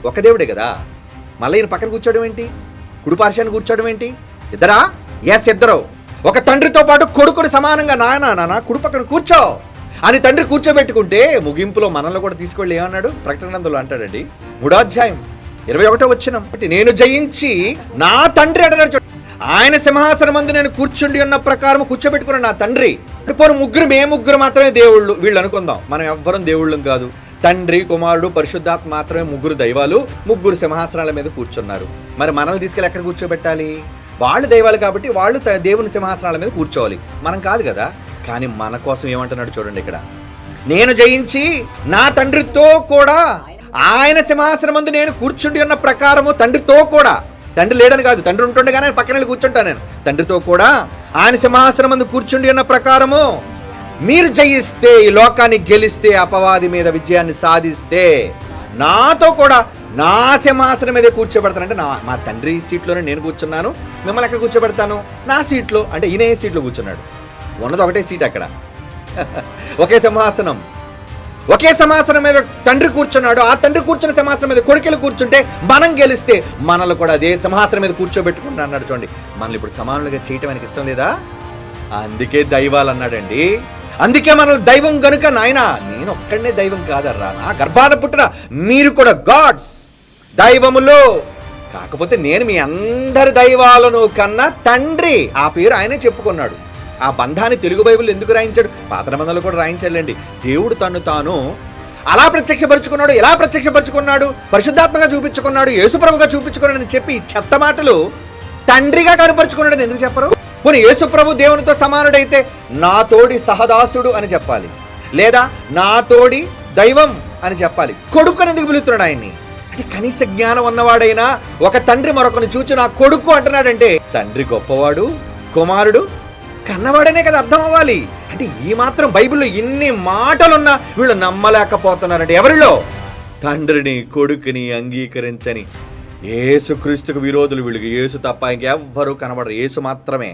ఒక దేవుడే కదా, మళ్ళీ ఈయన పక్కన కూర్చోవడం ఏంటి? కుడి పార్శ్వాన్ని కూర్చోవడం ఏంటి? ఇద్దరా? ఎస్, ఇద్దరు. ఒక తండ్రితో పాటు కొడుకుని సమానంగా నాన్న కుడి పక్కన కూర్చో అని తండ్రి కూర్చోబెట్టుకుంటే ముగింపులో మనల్ని కూడా తీసుకెళ్ళి ఏమన్నాడు? ప్రకటన గ్రంథంలో అంటాడండి, 3వ అధ్యాయం 21వ వచనం, నేను జయించి నా తండ్రి అంటున్నాడు చూడండి, ఆయన సింహాసనం మందు నేను కూర్చుండి ఉన్న ప్రకారం కూర్చోబెట్టుకున్న నా తండ్రి. పోను ముగ్గురు మాత్రమే దేవుళ్ళు వీళ్ళు అనుకుందాం, మనం ఎవ్వరం దేవుళ్ళం కాదు. తండ్రి, కుమారుడు, పరిశుద్ధాత్మ మాత్రమే ముగ్గురు దైవాలు, ముగ్గురు సింహాసనాల మీద కూర్చున్నారు. మరి మనల్ని తీసుకెళ్ళి ఎక్కడ కూర్చోబెట్టాలి? వాళ్ళు దైవాలు కాబట్టి వాళ్ళు దేవుని సింహాసనాల మీద కూర్చోవాలి, మనం కాదు కదా. కానీ మన కోసం ఏమంటున్నాడు చూడండి ఇక్కడ, నేను జయించి నా తండ్రితో కూడా ఆయన సింహాసనం ముందు నేను కూర్చుండి ఉన్న ప్రకారము, తండ్రితో కూడా, తండ్రి లేడని కాదు, తండ్రి ఉంటుండగానే ఆయన పక్కన వెళ్ళి కూర్చుంటాను నేను, తండ్రితో కూడా ఆయన సింహాసనం ముందు కూర్చుండి ఉన్న ప్రకారము మీరు జయిస్తే, ఈ లోకాన్ని గెలిస్తే, అపవాది మీద విజయాన్ని సాధిస్తే నాతో కూడా నా సింహాసనం మీదే కూర్చోబెడతానంటే మా తండ్రి సీట్లోనే నేను కూర్చున్నాను, మిమ్మల్ని ఎక్కడ కూర్చోబెడతాను? నా సీట్లో. అంటే ఈయన ఏ సీట్లో కూర్చున్నాడు? ఉన్నది ఒకటే సీట్ అక్కడ, ఒకే సింహాసనం. ఒకే సింహాసనం మీద తండ్రి కూర్చున్నాడు, ఆ తండ్రి కూర్చున్న సింహాసనం మీద కొడుకులు కూర్చుంటే మనం గెలిస్తే మనల్ని కూడా అదే సింహాసనం మీద కూర్చోబెట్టుకుంటా అన్నాడు చూడండి. మనల్ని ఇప్పుడు సమానులుగా చేయటం ఆయనకి ఇష్టం లేదా? అందుకే దైవాలు అన్నాడండి. అందుకే మనల్ని దైవం గనుక, నాయన నేను ఒక్కడనే దైవం కాదర్రా, నా గర్భాన పుట్టిన మీరు కూడా గాడ్స్, దైవములు. కాకపోతే నేను మీ అందరి దైవాలను కన్నా తండ్రి, ఆ పేరు ఆయనే చెప్పుకున్నాడు. ఆ బంధాన్ని తెలుగు బైబిల్ ఎందుకు రాయించాడు? పాత నిబంధనలు కూడా రాయించాలండి. దేవుడు తను తాను అలా ప్రత్యక్షపరుచుకున్నాడు. ఎలా ప్రత్యక్షపరుచుకున్నాడు? పరిశుద్ధాత్మగా చూపించుకున్నాడు, యేసుప్రభుగా చూపించుకున్నాడు అని చెప్పి చెత్త మాటలు తండ్రిగా కనపరుచుకున్నాడని ఎందుకు చెప్పరు? పోనీ యేసుప్రభు దేవునితో సమానుడైతే నా తోడి సహదాసుడు అని చెప్పాలి, లేదా నా తోడి దైవం అని చెప్పాలి. కొడుకు అని ఎందుకు పిలుస్తున్నాడు ఆయన్ని? అంటే కనీస జ్ఞానం ఉన్నవాడైనా ఒక తండ్రి మరొకరిని చూచి నా కొడుకు అంటున్నాడంటే తండ్రి గొప్పవాడు, కుమారుడు కన్నవాడనే కదా అర్థం అవ్వాలి. అంటే ఈ మాత్రం బైబిల్లో ఇన్ని మాటలున్నా వీళ్ళు నమ్మలేకపోతున్నారంటే ఎవరిలో? తండ్రిని, కొడుకుని అంగీకరించని యేసుక్రీస్తుకు విరోధులు వీళ్ళకి. యేసు తప్ప ఇంకెవ్వరూ కనబడరు, యేసు మాత్రమే.